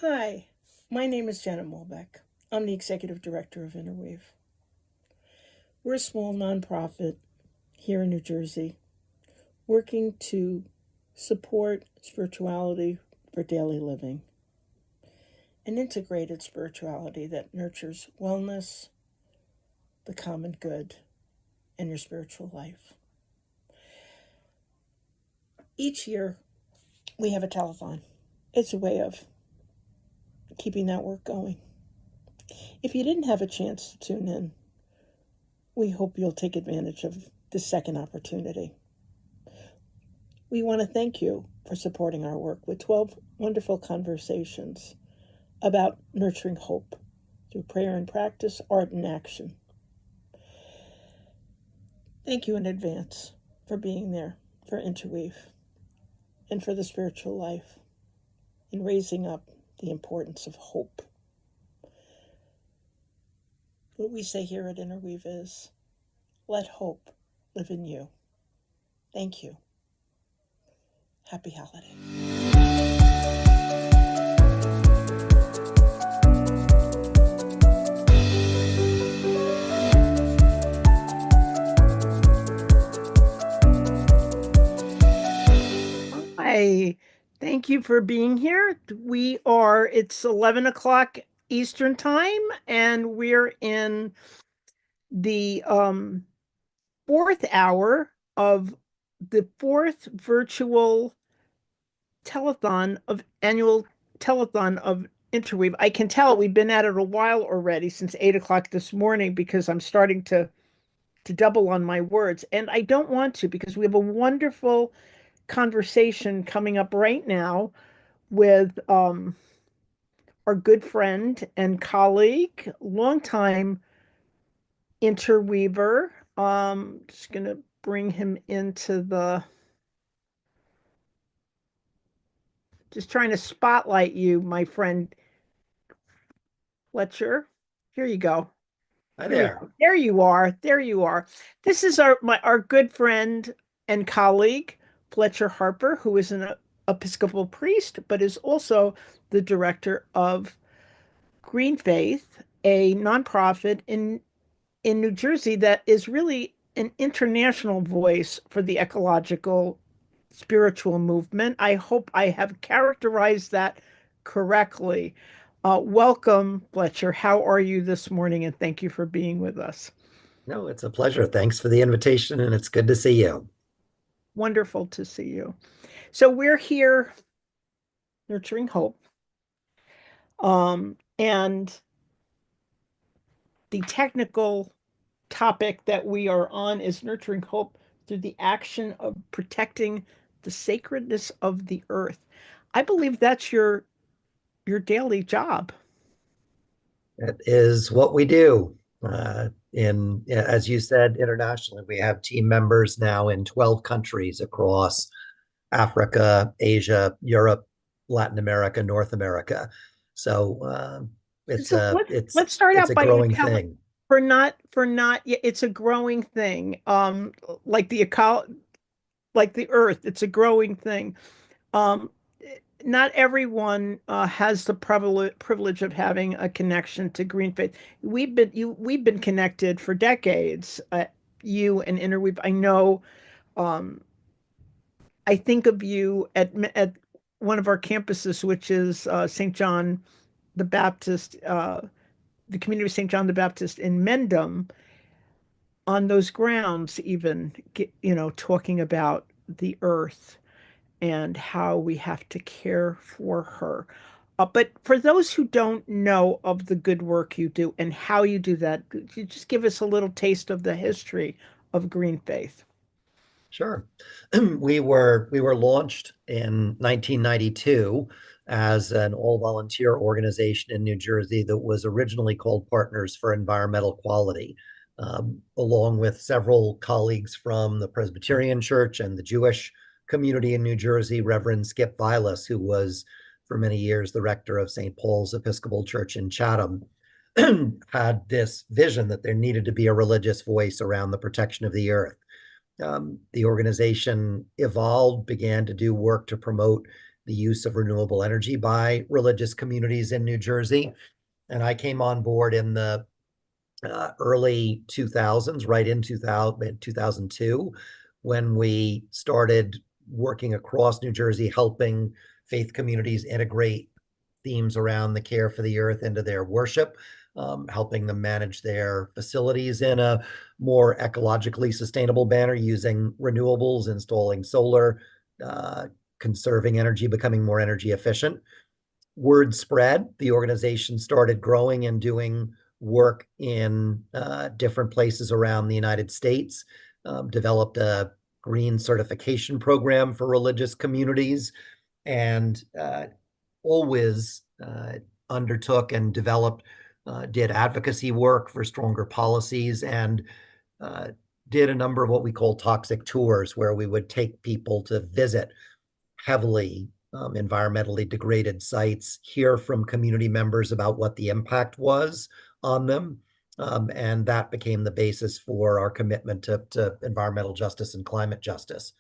Hi, my name is Janet Molbeck. I'm the Executive Director of Interweave. We're a small nonprofit here in New Jersey working to support spirituality for daily living, an integrated spirituality that nurtures wellness, the common good, and your spiritual life. Each year, we have a telethon. It's a way of keeping that work going. If you didn't have a chance to tune in, we hope you'll take advantage of this second opportunity. We want to thank you for supporting our work with 12 wonderful conversations about nurturing hope through prayer and practice, art and action. Thank you in advance for being there for Interweave and for the spiritual life in raising up the importance of hope. What we say here at Interweave is, let hope live in you. Thank you. Happy holiday. Hi, thank you for being here. It's 11 o'clock Eastern time, and we're in the fourth hour of the fourth virtual annual telethon of Interweave. I can tell we've been at it a while already, since 8 o'clock this morning, because I'm starting to double on my words. And I don't want to, because we have a wonderful conversation coming up right now with our good friend and colleague, longtime interweaver. Just going to bring him into just trying to spotlight you, my friend Fletcher. Here you go. Hi Here we there. go. There you are. There you are. This is our good friend and colleague, Fletcher Harper, who is an Episcopal priest, but is also the director of GreenFaith, a nonprofit in New Jersey that is really an international voice for the ecological spiritual movement. I hope I have characterized that correctly. Welcome, Fletcher. How are you this morning? And thank you for being with us. No, it's a pleasure. Thanks for the invitation, and it's good to see you. Wonderful to see you. So we're here nurturing hope. And the technical topic that we are on is nurturing hope through the action of protecting the sacredness of the earth. I believe that's your daily job. It is what we do. As you said, internationally, we have team members now in 12 countries across Africa, Asia, Europe, Latin America, North America. So it's So a let's it's let's start it's out a by you growing telling thing. for not yeah, it's a growing thing. Like like the earth, it's a growing thing. Um, Not everyone has the privilege of having a connection to Green Faith. We've been connected for decades. You and Interweave. I know. Um, I think of you at one of our campuses, which is St. John the Baptist, the community of St. John the Baptist in Mendham. On those grounds, even talking about the earth and how we have to care for her. But for those who don't know of the good work you do and how you do that, could you just give us a little taste of the history of Green Faith? Sure. We were launched in 1992 as an all-volunteer organization in New Jersey that was originally called Partners for Environmental Quality, along with several colleagues from the Presbyterian Church and the Jewish community in New Jersey. Reverend Skip Vilas, who was for many years the rector of St. Paul's Episcopal Church in Chatham, had this vision that there needed to be a religious voice around the protection of the earth. The organization evolved, began to do work to promote the use of renewable energy by religious communities in New Jersey. And I came on board in the early 2000s, right in 2002, when we started working across New Jersey, helping faith communities integrate themes around the care for the earth into their worship, helping them manage their facilities in a more ecologically sustainable manner using renewables, installing solar, uh, conserving energy, becoming more energy efficient. Word spread. The organization started growing and doing work in different places around the United States, developed a green certification program for religious communities, and always undertook and developed, did advocacy work for stronger policies, and uh, did a number of what we call toxic tours, where we would take people to visit heavily environmentally degraded sites, hear from community members about what the impact was on them. And that became the basis for our commitment to environmental justice and climate justice.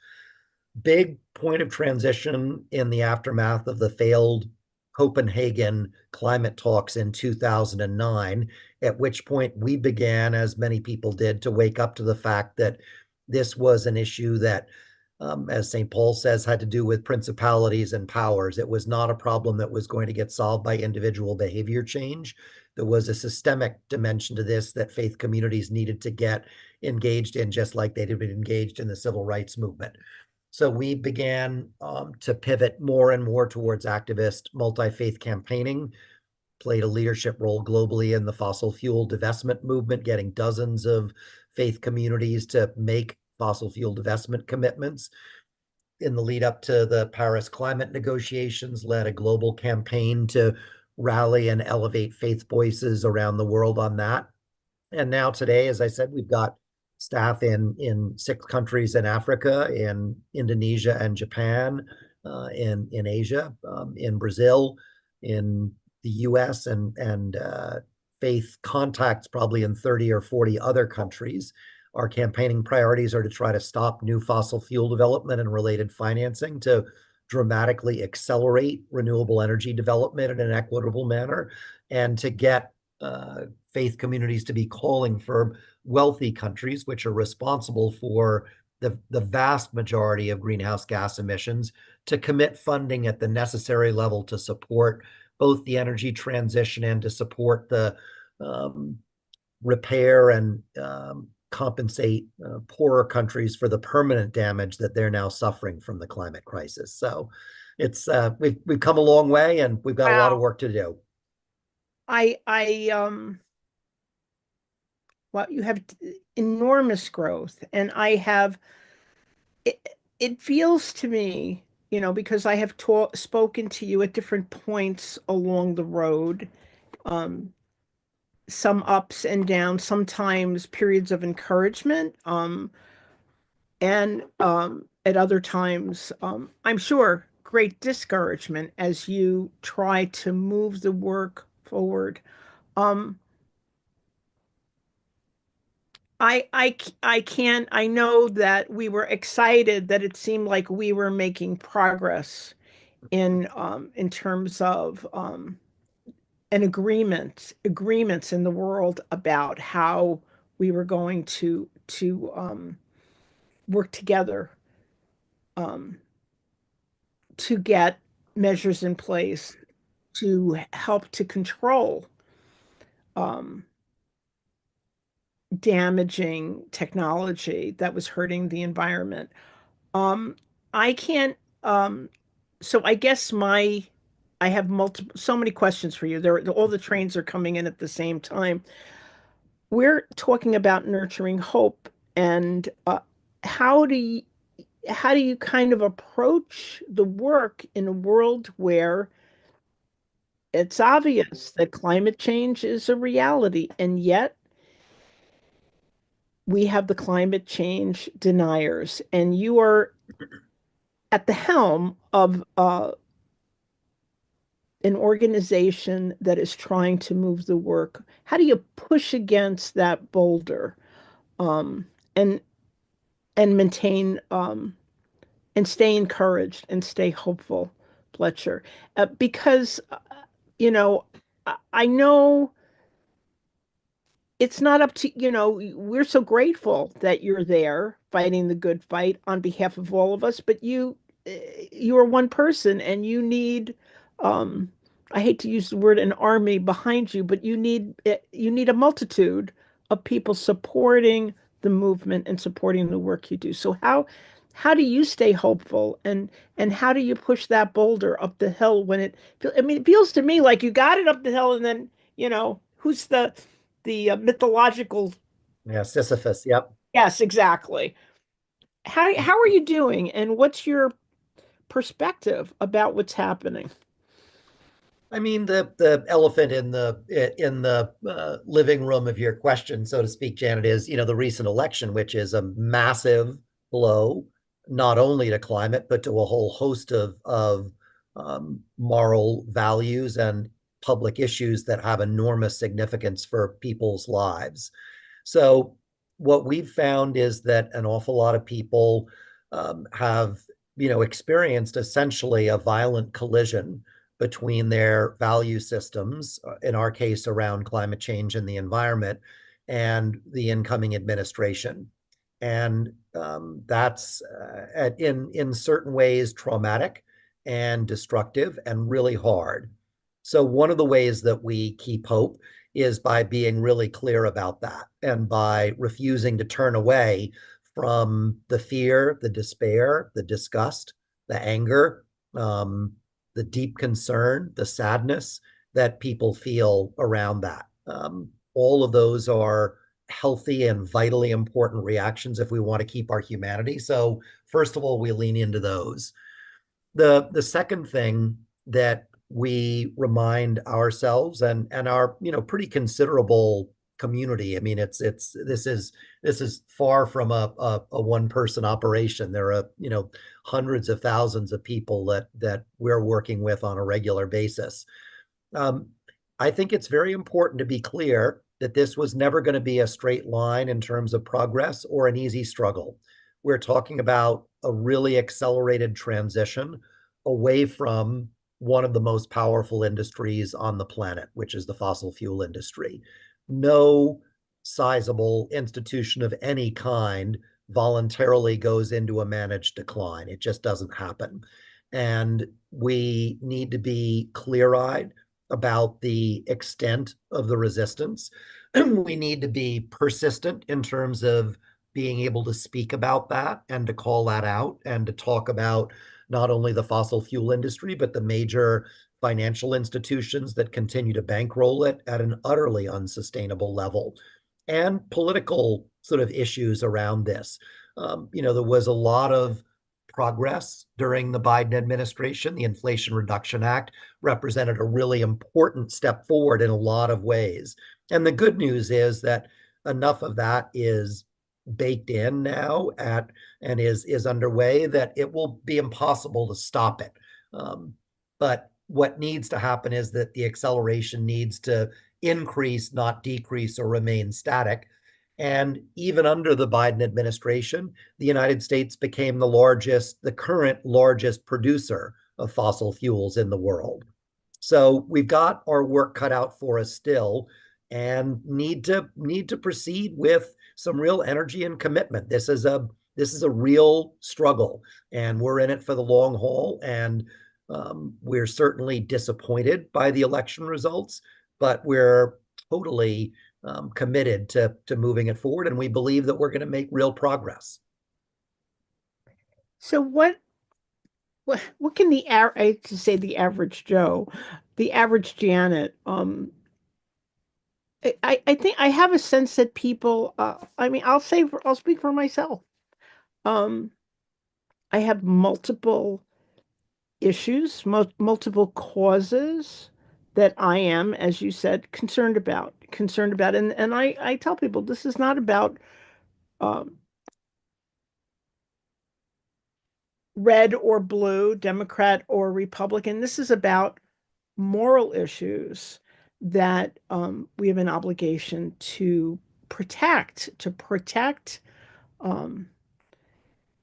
Big point of transition in the aftermath of the failed Copenhagen climate talks in 2009, at which point we began, as many people did, to wake up to the fact that this was an issue that, as St. Paul says, had to do with principalities and powers. It was not a problem that was going to get solved by individual behavior change. There was a systemic dimension to this that faith communities needed to get engaged in, just like they'd been engaged in the civil rights movement. So we began to pivot more and more towards activist multi-faith campaigning, played a leadership role globally in the fossil fuel divestment movement, getting dozens of faith communities to make fossil fuel divestment commitments. In the lead up to the Paris climate negotiations, led a global campaign to rally and elevate faith voices around the world on that. And now today, as I said, we've got staff in 6 countries in Africa, in Indonesia and Japan, in Asia, in Brazil, in the U.S., and faith contacts probably in 30 or 40 other countries. Our campaigning priorities are to try to stop new fossil fuel development and related financing, to dramatically accelerate renewable energy development in an equitable manner, and to get faith communities to be calling for wealthy countries, which are responsible for the vast majority of greenhouse gas emissions, to commit funding at the necessary level to support both the energy transition and to support the repair and compensate poorer countries for the permanent damage that they're now suffering from the climate crisis. So it's we've come a long way, and we've got a lot of Wow. work to do. I well, you have enormous growth, and I have it, it feels to me, because I have spoken to you at different points along the road, um, some ups and downs, sometimes periods of encouragement, and at other times, I'm sure, great discouragement as you try to move the work forward. Um, I can't, I know that we were excited that it seemed like we were making progress in terms of an agreements in the world about how we were going to work together um, to get measures in place to help to control um, damaging technology that was hurting the environment. Um, I can't, so I guess I have so many questions for you. All the trains are coming in at the same time. We're talking about nurturing hope, and how do you, how do you kind of approach the work in a world where it's obvious that climate change is a reality, and yet we have the climate change deniers, and you are at the helm of an organization that is trying to move the work. How do you push against that boulder, um, and maintain and stay encouraged and stay hopeful Fletcher, because you know I know it's not up to, we're so grateful that you're there fighting the good fight on behalf of all of us, but you are one person and you need, um, I hate to use the word an army behind you, but you need a multitude of people supporting the movement and supporting the work you do. So how do you stay hopeful and how do you push that boulder up the hill when I mean, it feels to me like you got it up the hill and then, who's the mythological. Yeah, Sisyphus. Yep. Yes, exactly. How are you doing, and what's your perspective about what's happening? I mean, the elephant in the living room of your question, so to speak, Janet, is the recent election, which is a massive blow, not only to climate but to a whole host of moral values and public issues that have enormous significance for people's lives. So what we've found is that an awful lot of people have experienced essentially a violent collision between their value systems, in our case around climate change and the environment, and the incoming administration. And that's in certain ways traumatic and destructive and really hard. So one of the ways that we keep hope is by being really clear about that and by refusing to turn away from the fear, the despair, the disgust, the anger, um, the deep concern, the sadness that people feel around that. All of those are healthy and vitally important reactions if we want to keep our humanity. So, first of all, we lean into those. The second thing that we remind ourselves and our pretty considerable community. I mean, it's this is far from a one person operation. There are hundreds of thousands of people that we're working with on a regular basis. Um, I think it's very important to be clear that this was never going to be a straight line in terms of progress or an easy struggle. We're talking about a really accelerated transition away from one of the most powerful industries on the planet, which is the fossil fuel industry. No sizable institution of any kind voluntarily goes into a managed decline. It just doesn't happen. And we need to be clear eyed about the extent of the resistance. We need to be persistent in terms of being able to speak about that and to call that out and to talk about not only the fossil fuel industry, but the major financial institutions that continue to bankroll it at an utterly unsustainable level and political sort of issues around this. There was a lot of progress during the Biden administration. The Inflation Reduction Act represented a really important step forward in a lot of ways. And the good news is that enough of that is baked in now and is underway that it will be impossible to stop it. But what needs to happen is that the acceleration needs to increase, not decrease or remain static. And even under the Biden administration, the United States became the current largest producer of fossil fuels in the world. So we've got our work cut out for us still and need to proceed with some real energy and commitment. This is a real struggle and we're in it for the long haul. And we're certainly disappointed by the election results, but we're totally committed to moving it forward, and we believe that we're going to make real progress. So what can I hate to say the average Joe, the average Janet, I think I have a sense that people, I mean, I'll speak for myself. Um, I have multiple issues, multiple causes that I am, as you said, concerned about. And I tell people this is not about um, red or blue, Democrat or Republican. This is about moral issues that we have an obligation to protect, um,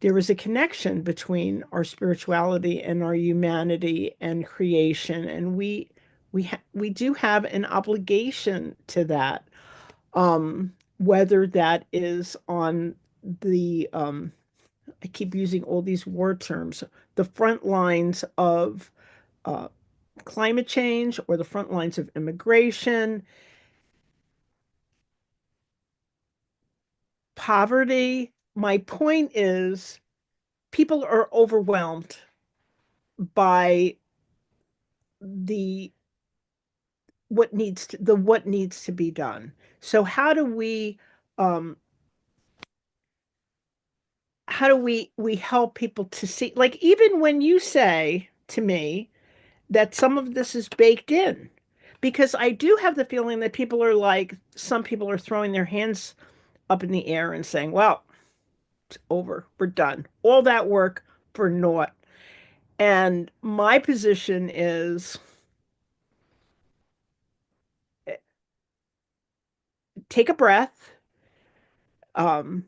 there is a connection between our spirituality and our humanity and creation, and we do have an obligation to that. Whether that is on the I keep using all these war terms, the front lines of uh, climate change or the front lines of immigration, poverty. My point is, people are overwhelmed by the what needs to be done. So um how do we help people to see, like, even when you say to me that some of this is baked in, because I do have the feeling that people are like, some people are throwing their hands up in the air and saying, well, it's over, we're done, all that work for naught. And my position is, eh, take a breath. um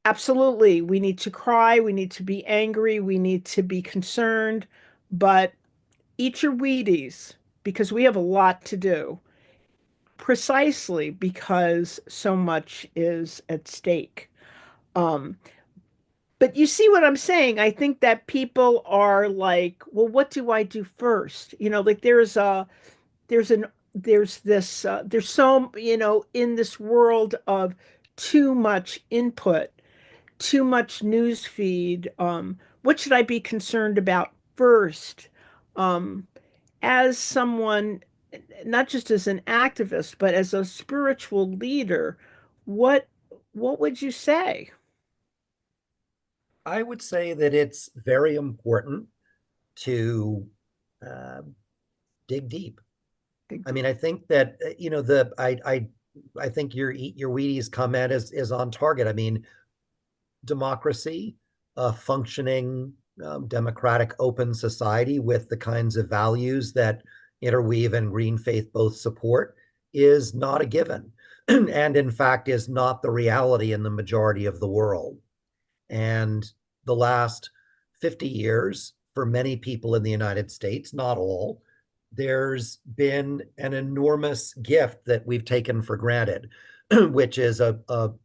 Absolutely, we need to cry, we need to be angry, we need to be concerned, but eat your Wheaties, because we have a lot to do, precisely because so much is at stake. Um, but you see what I'm saying? I think that people are like, well, what do I do first? Like, there's an there's this there's so, in this world of too much input, too much news feed. What should I be concerned about first? Um, as someone, not just as an activist, but as a spiritual leader, what what would you say? I would say that it's very important to uh, dig deep. Big I deal. mean, I think that I think your eat your Wheaties comment is on target. I mean, democracy, a functioning democratic open society with the kinds of values that Interweave and GreenFaith both support is not a given, and in fact is not the reality in the majority of the world. And the last 50 years, for many people in the United States, not all, there's been an enormous gift that we've taken for granted, which is a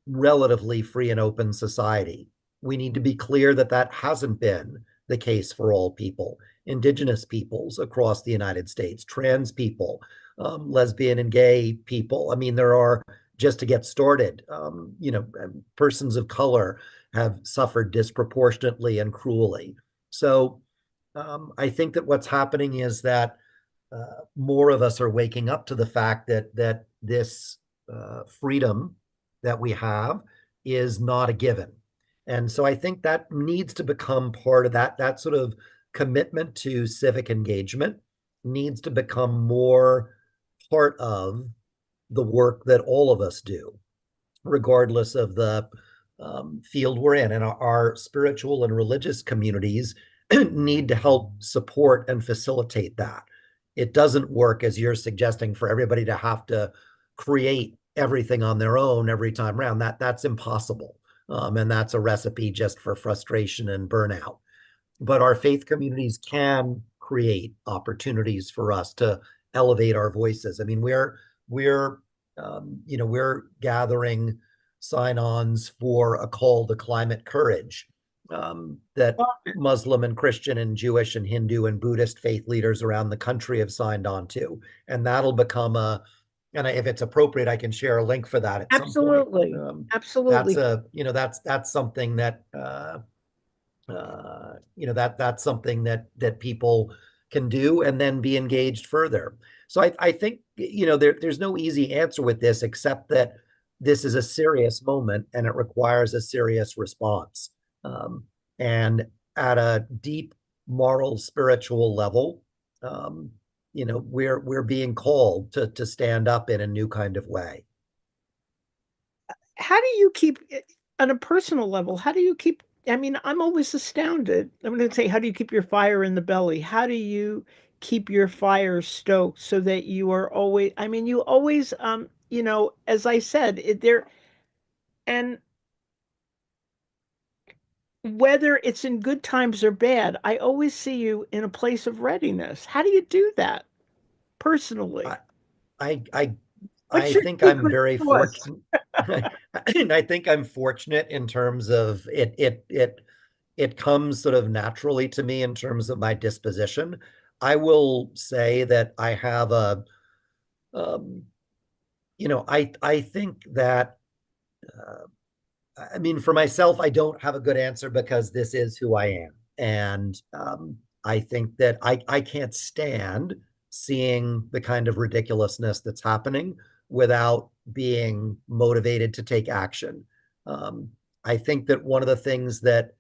relatively free and open society. We need to be clear that that hasn't been the case for all people. Indigenous peoples across the United States, trans people, lesbian and gay people. I mean, there are, just to get started, persons of color have suffered disproportionately and cruelly. So I think that what's happening is that more of us are waking up to the fact that this freedom that we have is not a given. And so I think that needs to become part of that sort of commitment to civic engagement needs to become more part of the work that all of us do, regardless of the field we're in. And our spiritual and religious communities need to help support and facilitate that. It doesn't work, as you're suggesting, for everybody to have to create everything on their own every time around. That's impossible. And that's a recipe just for frustration and burnout. But our faith communities can create opportunities for us to elevate our voices. I mean, we're gathering sign-ons for a call to climate courage that Muslim and Christian and Jewish and Hindu and Buddhist faith leaders around the country have signed on to, and that'll become and if it's appropriate, I can share a link for that at some point. Absolutely. That's Absolutely. that's something that that's something that people can do and then be engaged further. So I think there's no easy answer with this except that this is a serious moment and it requires a serious response. Um, and at a deep moral spiritual level, um, we're being called to stand up in a new kind of way. How do you keep, on a personal level, how do you keep, I mean, I'm always astounded. I'm going to say, how do you keep your fire in the belly? How do you keep your fire stoked so that you are always, I mean, you always, as I said, there, and whether it's in good times or bad, I always see you in a place of readiness. How do you do that I personally? I I What's I your think I'm secret very sauce? fortunate. And I think I'm fortunate in terms of it comes sort of naturally to me in terms of my disposition. I will say that I have a um, I think that I mean, for myself, I don't have a good answer because this is who I am. And I think that I can't stand seeing the kind of ridiculousness that's happening without being motivated to take action. Um, I think that one of the things that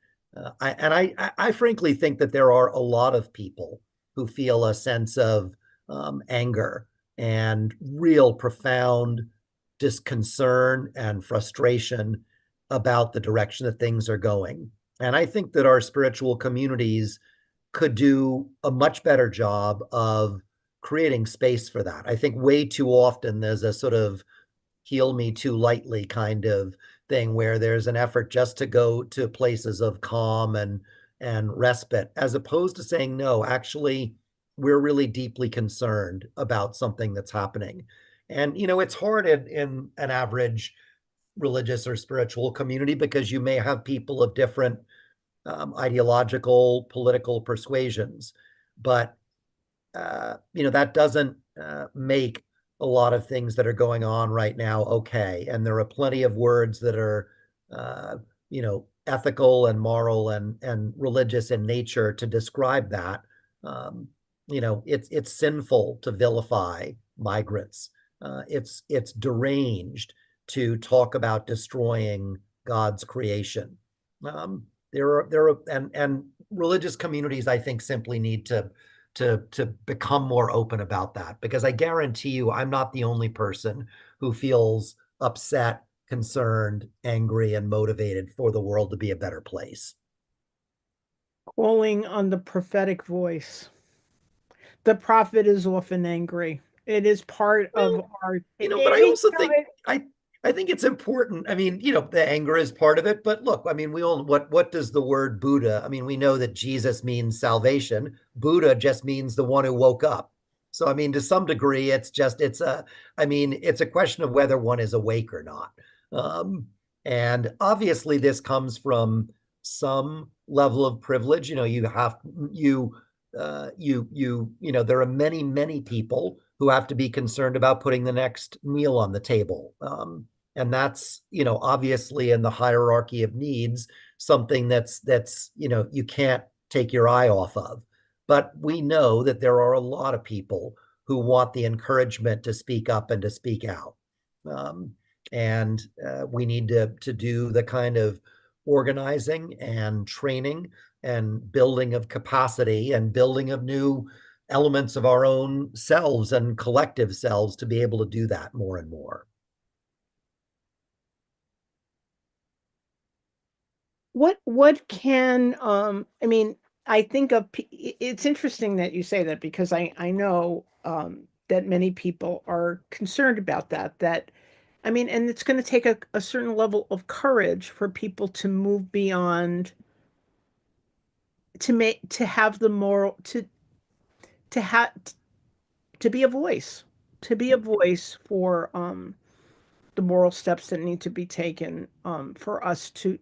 I frankly think that there are a lot of people who feel a sense of anger and real profound disconcern and frustration about the direction that things are going. And I think that our spiritual communities could do a much better job of creating space for that. I think way too often there's a sort of heal me too lightly kind of thing where there's an effort just to go to places of calm and respite as opposed to saying no, actually we're really deeply concerned about something that's happening. And it's hard in an average religious or spiritual community because you may have people of different ideological, political persuasions. But that doesn't make a lot of things that are going on right now okay. And there are plenty of words that are, ethical and moral and religious in nature to describe that. Um, it's sinful to vilify migrants. It's deranged to talk about destroying God's creation. There are and religious communities, I think, simply need to become more open about that because I guarantee you I'm not the only person who feels upset, concerned, angry, and motivated for the world to be a better place. Calling on the prophetic voice. The prophet is often angry. It is part of Well, our, but I also know, think I think it's important. I mean, the anger is part of it, but look, I mean, we all what does the word Buddha? I mean, we know that Jesus means salvation. Buddha just means the one who woke up. So I mean, to some degree, it's a question of whether one is awake or not. Um, and obviously this comes from some level of privilege. There are many, many people who have to be concerned about putting the next meal on the table. And that's, obviously in the hierarchy of needs, something that's you can't take your eye off of. But we know that there are a lot of people who want the encouragement to speak up and to speak out. Um, and we need to do the kind of organizing and training and building of capacity and building of new elements of our own selves and collective selves to be able to do that more and more. what can I mean, I think of it's interesting that you say that because I know that many people are concerned about that I mean, and it's going to take a certain level of courage for people to move beyond, to have the moral, to have to be a voice, for the moral steps that need to be taken for us to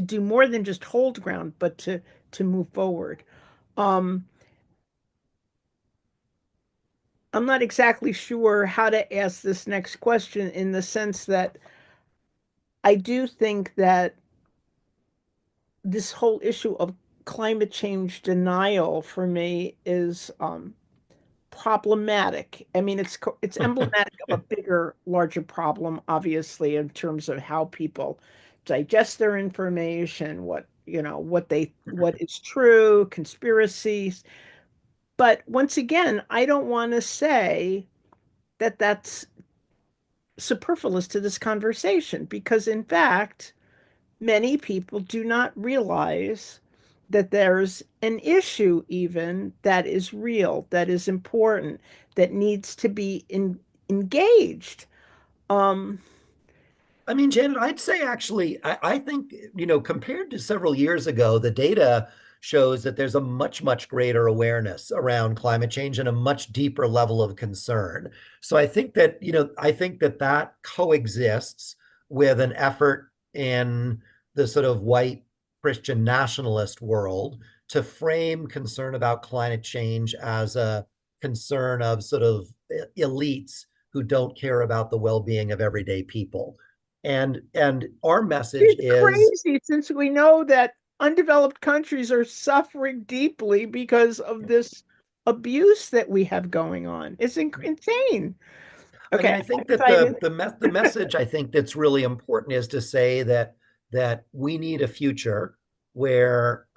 do more than just hold ground, but to move forward. Um, I'm not exactly sure how to ask this next question in the sense that I do think that this whole issue of climate change denial for me is problematic. I mean, it's emblematic of a bigger, larger problem, obviously, in terms of how people digest their information, what is true, conspiracies. But once again, I don't want to say that that's superfluous to this conversation because, in fact, many people do not realize that there's an issue even that is real, that is important, that needs to be engaged. Um, I mean, Janet, I'd say actually, I think, compared to several years ago, the data shows that there's a much, much greater awareness around climate change and a much deeper level of concern. So I think that that coexists with an effort in the sort of white Christian nationalist world to frame concern about climate change as a concern of sort of elites who don't care about the well-being of everyday people. And our message It's is, crazy since we know that undeveloped countries are suffering deeply because of this abuse that we have going on. It's insane. I mean, Okay, I think I'm that excited. the message I think that's really important is to say that we need a future where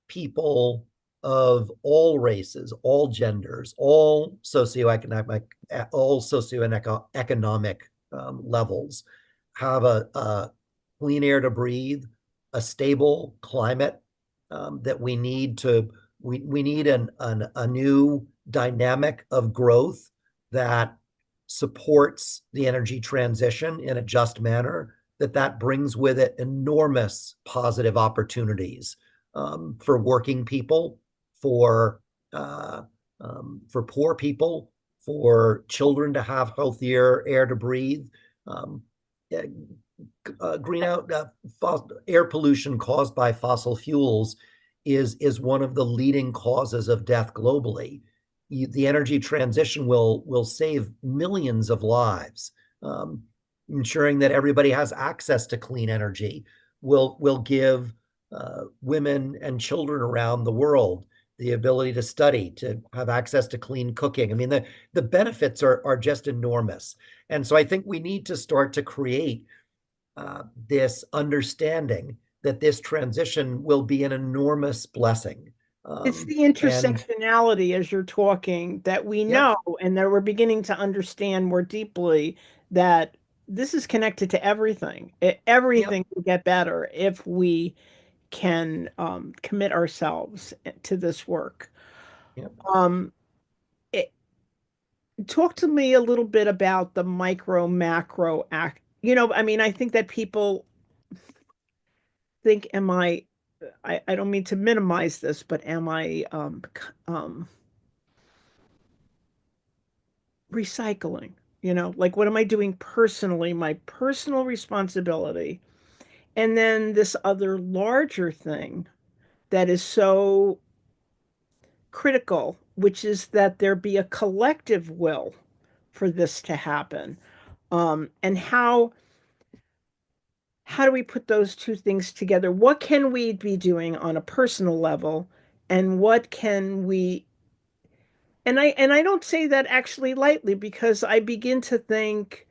people of all races, all genders, all socioeconomic levels have a clean air to breathe, a stable climate that we need a new dynamic of growth that supports the energy transition in a just manner, that brings with it enormous positive opportunities for working people, for poor people, for children to have healthier air to breathe. Um, Greenhouse air pollution caused by fossil fuels is one of the leading causes of death globally. The energy transition will save millions of lives, um, ensuring that everybody has access to clean energy. Will give women and children around the world the ability to study, to have access to clean cooking. I mean, the benefits are just enormous. And so I think we need to start to create this understanding that this transition will be an enormous blessing. It's the And intersectionality as you're talking that we yep, know and that we're beginning to understand more deeply that this is connected to everything. yep, Everything will get better if we can commit ourselves to this work. yep. Um, it, Talk to me a little bit about the micro macro act. I mean, I think that people think, I don't mean to minimize this, but am I recycling? Like what am I doing personally, my personal responsibility, and then this other larger thing that is so critical, which is that there be a collective will for this to happen. And how do we put those two things together? What can we be doing on a personal level, and what can we and I don't say that actually lightly because I begin to think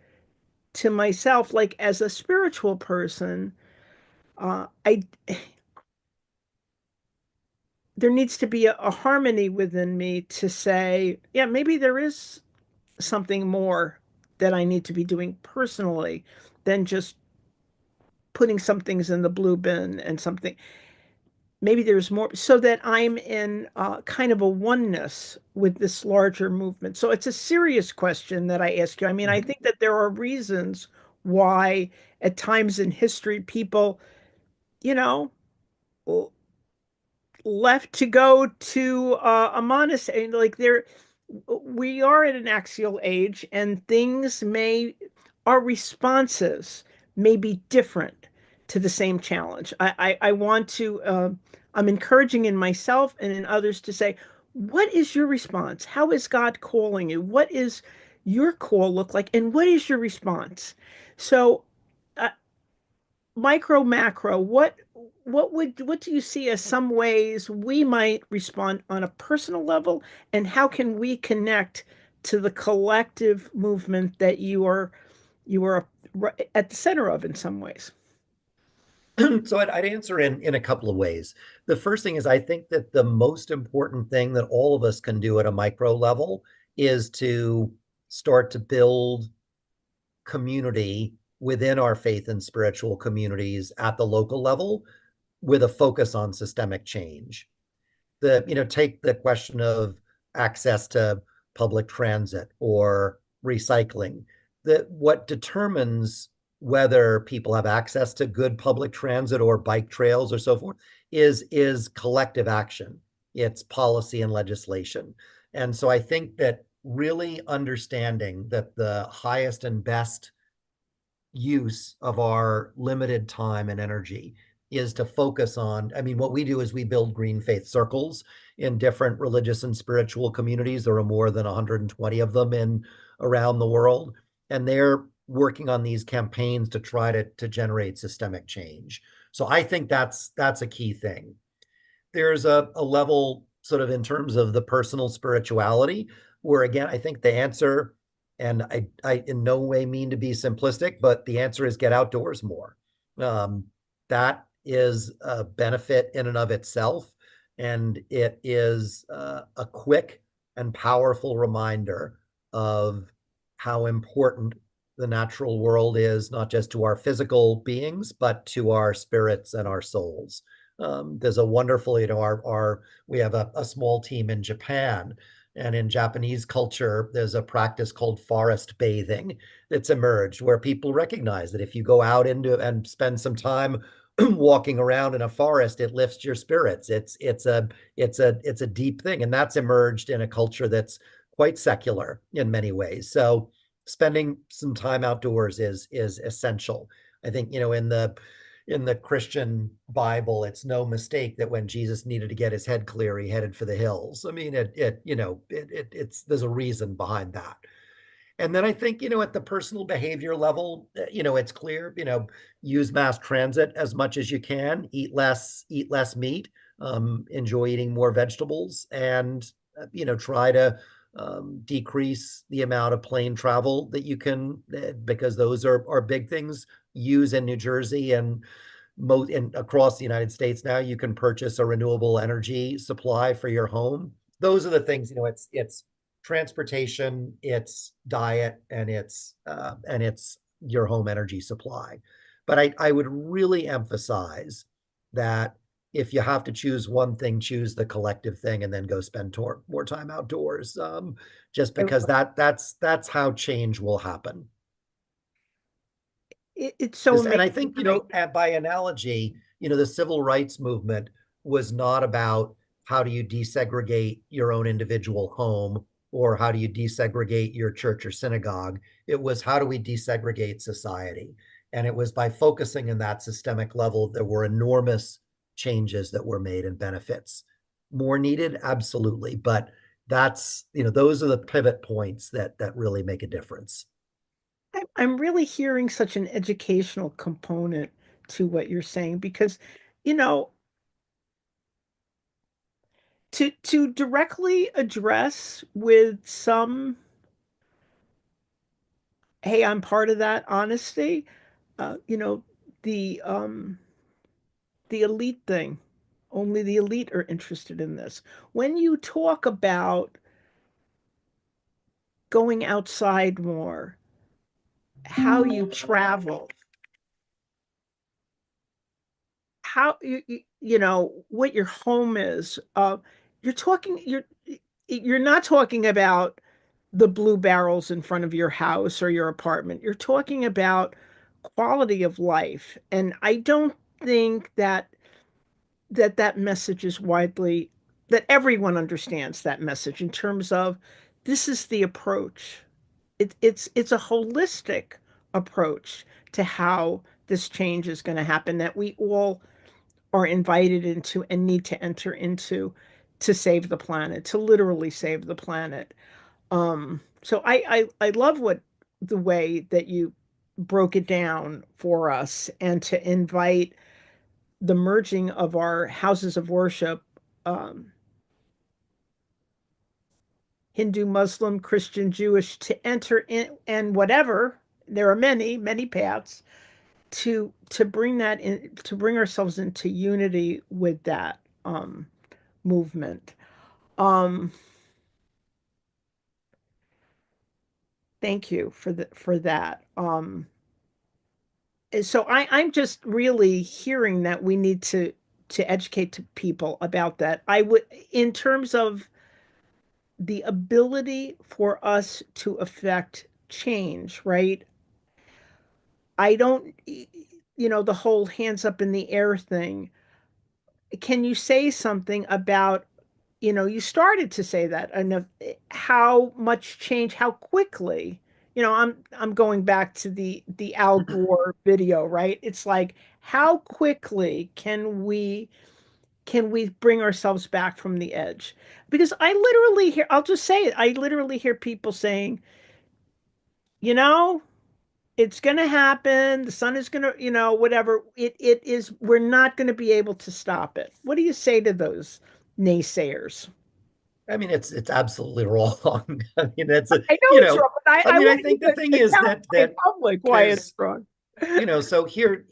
to myself, like as a spiritual person, I there needs to be a harmony within me to say, yeah, maybe there is something more that I need to be doing personally than just putting some things in the blue bin and something. Maybe there's more so that I'm in kind of a oneness with this larger movement. So it's a serious question that I ask you. I mean, I Mhm. think that there are reasons why at times in history people, you know, left to go to a monastery. Like we are in an axial age, and our responses may be different to the same challenge. I want to, I'm encouraging in myself and in others to say, what is your response? How is God calling you? What is your call look like? And what is your response? So, uh, micro macro, what do you see as some ways we might respond on a personal level, and how can we connect to the collective movement that you are at the center of in some ways? So I'd answer in a couple of ways. The first thing is I think that the most important thing that all of us can do at a micro level is to start to build community within our faith and spiritual communities at the local level with a focus on systemic change. Take the question of access to public transit or recycling. That what determines whether people have access to good public transit or bike trails or so forth, is collective action. It's policy and legislation. And so I think that really understanding that the highest and best use of our limited time and energy is to focus on, I mean, what we do is we build green faith circles in different religious and spiritual communities. There are more than 120 of them in around the world, and they're working on these campaigns to try to generate systemic change. So I think that's a key thing. There's a level sort of in terms of the personal spirituality where, again, I think the answer, and I in no way mean to be simplistic, but the answer is get outdoors more. um, that is a benefit in and of itself, and it is a quick and powerful reminder of how important the natural world is, not just to our physical beings but to our spirits and our souls. There's a wonderful, our we have a small team in Japan, and in Japanese culture, there's a practice called forest bathing that's emerged where people recognize that if you go out into and spend some time walking around in a forest, it lifts your spirits. It's a deep thing, and that's emerged in a culture that's quite secular in many ways. So spending some time outdoors is essential. I think, in the Christian Bible, it's no mistake that when Jesus needed to get his head clear, he headed for the hills. I mean, it's there's a reason behind that. And then I think, at the personal behavior level, it's clear, use mass transit as much as you can, eat less meat, enjoy eating more vegetables, and, try to decrease the amount of plane travel that you can, because those are big things. Use in New Jersey and across the United States now, you can purchase a renewable energy supply for your home. Those are the things, it's transportation, it's diet, and it's your home energy supply. But I would really emphasize that if you have to choose one thing, choose the collective thing, and then go spend more time outdoors. Just because that's how change will happen. It's so And amazing, I think, right? by analogy, the civil rights movement was not about how do you desegregate your own individual home or how do you desegregate your church or synagogue. It was how do we desegregate society? And it was by focusing in that systemic level, there were enormous changes that were made and benefits. More needed, absolutely. But those are the pivot points that really make a difference. I'm really hearing such an educational component to what you're saying because, you know, to directly address with some, hey, I'm part of that honesty, you know, the um the elite thing. Only the elite are interested in this. When you talk about going outside more, how you travel, how you know what your home is, you're not talking about the blue barrels in front of your house or your apartment. You're talking about quality of life. And I don't think that message is widely, that everyone understands that message in terms of this is the approach. It's a holistic approach to how this change is going to happen that we all are invited into and need to enter into to save the planet, to literally save the planet. So I love what the way that you broke it down for us and to invite the merging of our houses of worship, um, Hindu, Muslim, Christian, Jewish, to enter in and whatever. There are many, many paths to bring that in, to bring ourselves into unity with that movement. Um, thank you for that. So I'm just really hearing that we need to educate to people about that. I would, in terms of the ability for us to affect change, right? I don't, the whole hands up in the air thing. Can you say something about, you started to say that, and how much change, how quickly, I'm going back to the Al Gore video, right? It's like, how quickly can we bring ourselves back from the edge? Because I literally hear, I'll just say it, I literally hear people saying, you know, it's going to happen. The sun is going to, whatever. It is, we're not going to be able to stop it. What do you say to those naysayers? I mean, it's absolutely wrong. I mean, that's a, I know it's wrong, but I I want you think the thing to is tell that me in public why it's there's, wrong. so here,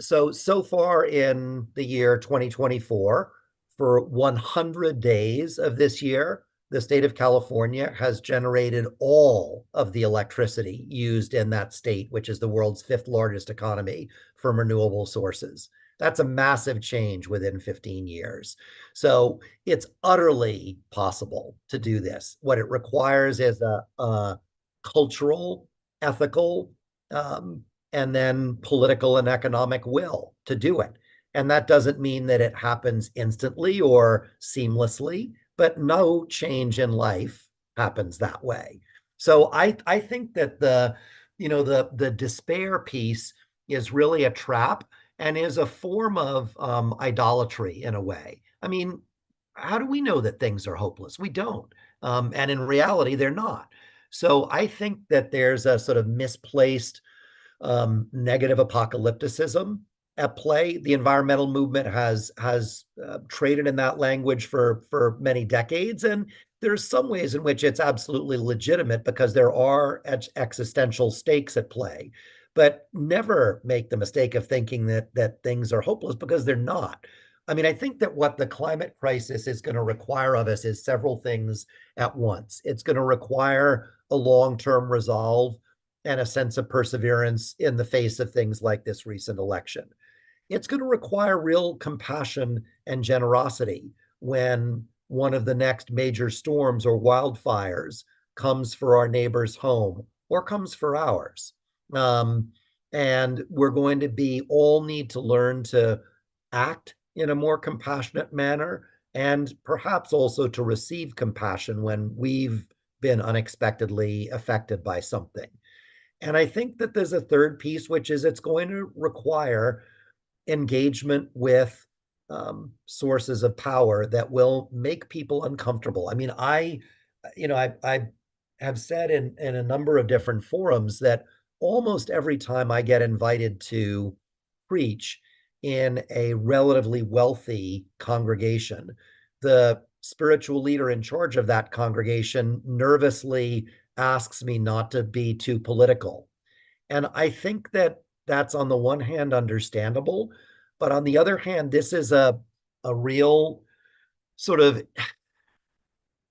so far in the year 2024, for 100 days of this year, the state of California has generated all of the electricity used in that state, which is the world's fifth largest economy, from renewable sources. That's a massive change within 15 years. So it's utterly possible to do this. What it requires is a cultural, ethical, um, and then political and economic will to do it. And that doesn't mean that it happens instantly or seamlessly, but no change in life happens that way. So I think that the despair piece is really a trap and is a form of idolatry in a way. I mean, how do we know that things are hopeless? We don't. And in reality, they're not. So I think that there's a sort of misplaced negative apocalypticism at play. The environmental movement has traded in that language for many decades, and there's some ways in which it's absolutely legitimate because there are existential stakes at play. But never make the mistake of thinking that things are hopeless, because they're not. I mean, I think that what the climate crisis is going to require of us is several things at once. It's going to require a long-term resolve and a sense of perseverance in the face of things like this recent election. It's going to require real compassion and generosity when one of the next major storms or wildfires comes for our neighbor's home or comes for ours. Um, and we're going to be all need to learn to act in a more compassionate manner, and perhaps also to receive compassion when we've been unexpectedly affected by something. And I think that there's a third piece, which is it's going to require engagement with sources of power that will make people uncomfortable. I mean, I have said in a number of different forums that almost every time I get invited to preach in a relatively wealthy congregation, the spiritual leader in charge of that congregation nervously asks me not to be too political. And I think that that's on the one hand understandable, but on the other hand, this is a real sort of,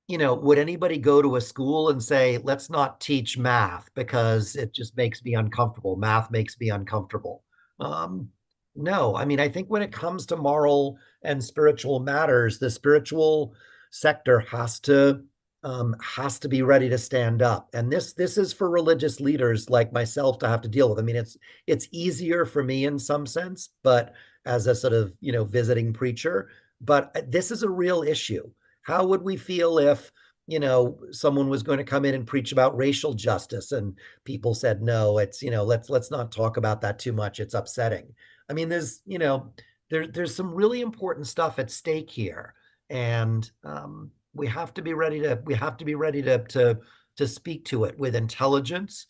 would anybody go to a school and say, let's not teach math because it just makes me uncomfortable? Math makes me uncomfortable. Um, no, I mean, I think when it comes to moral and spiritual matters, the spiritual sector has to be ready to stand up. And this is for religious leaders like myself to have to deal with. I mean, it's easier for me in some sense, but as a sort of, visiting preacher, but this is a real issue. How would we feel if, someone was going to come in and preach about racial justice and people said, no, it's, let's not talk about that too much. It's upsetting. I mean, there's some really important stuff at stake here. And we have to be ready to speak to it with intelligence,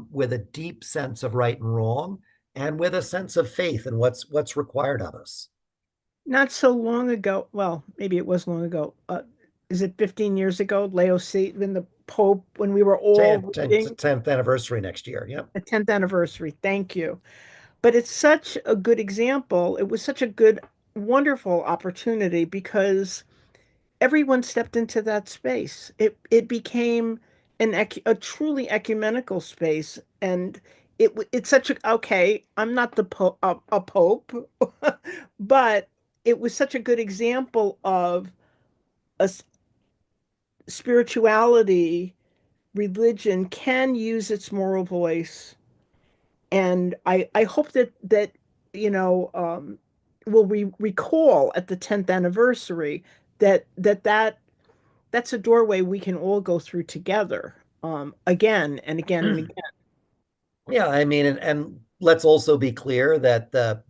with a deep sense of right and wrong, and with a sense of faith in what's required of us. Not so long ago, well, maybe it was long ago. Is it 15 years ago? Leo C, when the Pope, when we were all 10th, reading 10th anniversary next year. Yep. the 10th anniversary. Thank you. But it's such a good example. It was such a good, wonderful opportunity because everyone stepped into that space. It became a truly ecumenical space, and it's such a, okay. I'm not a pope, but it was such a good example of a spirituality, religion can use its moral voice And I hope that you know will we recall at the 10th anniversary that that's a doorway we can all go through together, again and again and again. Yeah, I mean, and let's also be clear that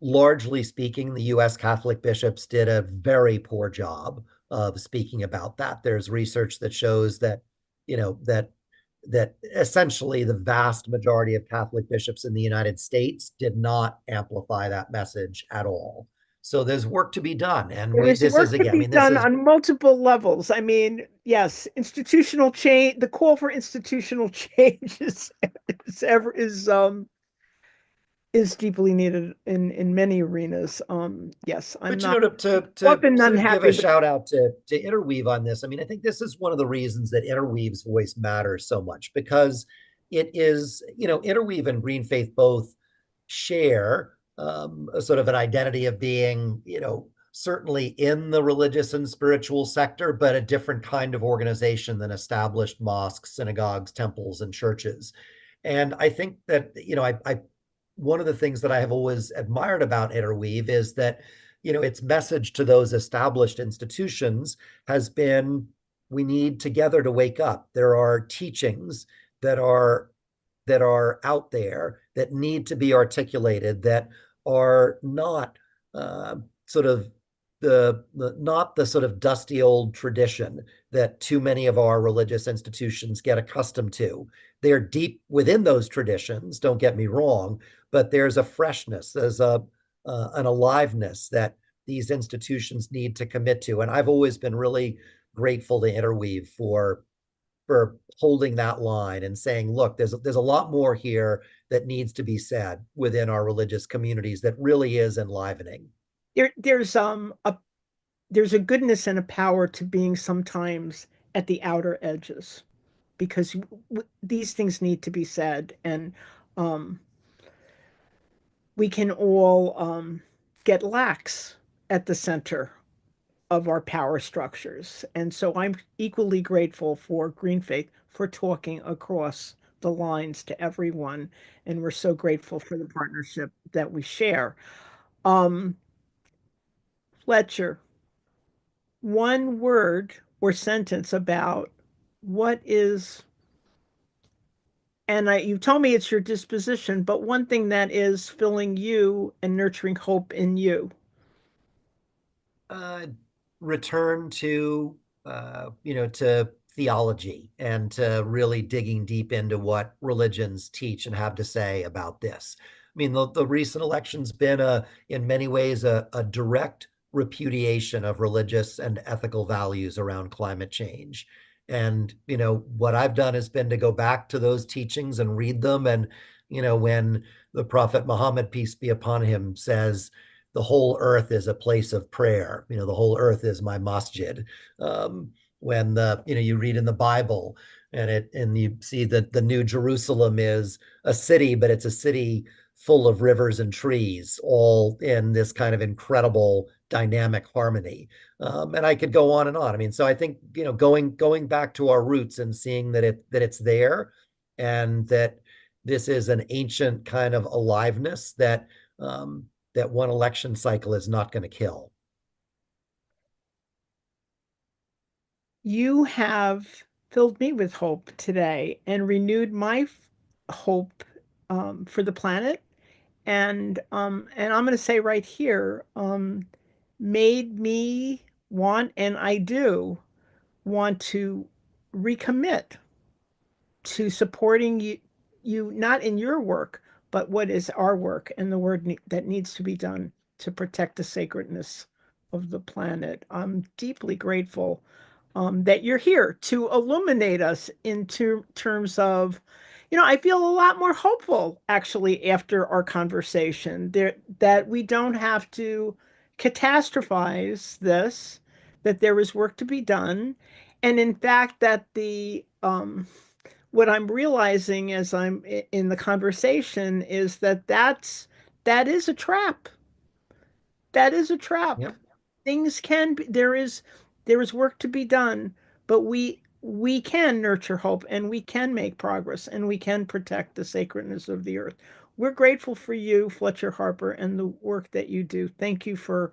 largely speaking, the U.S. Catholic bishops did a very poor job of speaking about that. There's research that shows that, that essentially the vast majority of Catholic bishops in the United States did not amplify that message at all. So there's work to be done, and There we is this is work to again, I be mean, this done is on multiple levels. I mean, yes, institutional change, the call for institutional change is deeply needed in many arenas. Yes, I'm But not to often sort of give unhappy a with. shout out to Interweave on this, I mean, I think this is one of the reasons that Interweave's voice matters so much because it is, Interweave and Green Faith both share a sort of an identity of being, certainly in the religious and spiritual sector, but a different kind of organization than established mosques, synagogues, temples, and churches. And I think that, I one of the things that I have always admired about Interweave is that, its message to those established institutions has been, we need together to wake up. There are teachings that are out there that need to be articulated that are not sort of not the sort of dusty old tradition that too many of our religious institutions get accustomed to. They're deep within those traditions, don't get me wrong, but there's a freshness, there's a an aliveness that these institutions need to commit to. And I've always been really grateful to Interweave for holding that line and saying, look, there's a lot more here that needs to be said within our religious communities that really is enlivening. There's a goodness and a power to being sometimes at the outer edges, because these things need to be said, and um, we can all get lax at the center of our power structures. And so I'm equally grateful for Green Faith for talking across the lines to everyone. And we're so grateful for the partnership that we share. Um, Fletcher, one word or sentence about what is, and you told me it's your disposition, but one thing that is filling you and nurturing hope in you. uh, Return to to theology and to really digging deep into what religions teach and have to say about this. I mean, the recent election's been in many ways a direct repudiation of religious and ethical values around climate change. And what I've done has been to go back to those teachings and read them. And when the Prophet Muhammad, peace be upon him, says the whole earth is a place of prayer. The whole earth is my masjid. When you read in the Bible and you see that the New Jerusalem is a city, but it's a city full of rivers and trees, all in this kind of incredible dynamic harmony. And I could go on and on. I mean, so I think going back to our roots and seeing that it's there, and that this is an ancient kind of aliveness that one election cycle is not going to kill. You have filled me with hope today and renewed my hope for the planet. And I'm going to say right here, made me want, and I do want to recommit to supporting you not in your work, but what is our work and the work that needs to be done to protect the sacredness of the planet. I'm deeply grateful that you're here to illuminate us into terms of, I feel a lot more hopeful actually after our conversation there, that we don't have to catastrophize this, that there is work to be done. And in fact, that what I'm realizing as I'm in the conversation is that is a trap. That is a trap. Yep. Things can be, there is work to be done, but we can nurture hope and we can make progress and we can protect the sacredness of the earth. we're grateful for you, Fletcher Harper, and the work that you do. Thank you for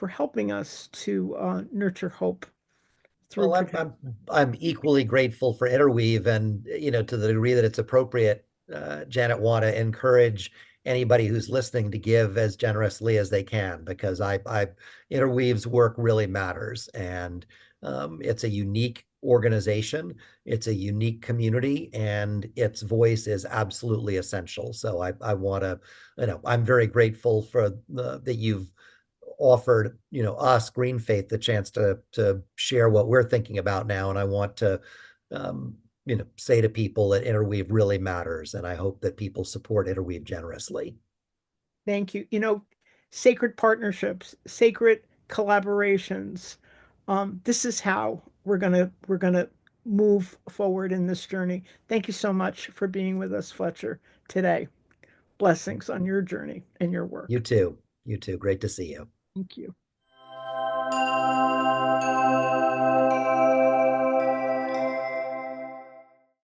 helping us to nurture hope through Well, protection. I'm equally grateful for Interweave, and to the degree that it's appropriate, Janet, want to encourage anybody who's listening to give as generously as they can, because I Interweave's work really matters, and it's a unique organization, it's a unique community, and its voice is absolutely essential. So I want to, I'm very grateful for that you've offered us GreenFaith the chance to share what we're thinking about now, and I want to um, say to people that Interweave really matters, and I hope that people support Interweave generously. Thank you. Sacred partnerships, sacred collaborations. This is how we're gonna move forward in this journey. Thank you so much for being with us, Fletcher, today. Blessings on your journey and your work. You too. Great to see you. Thank you.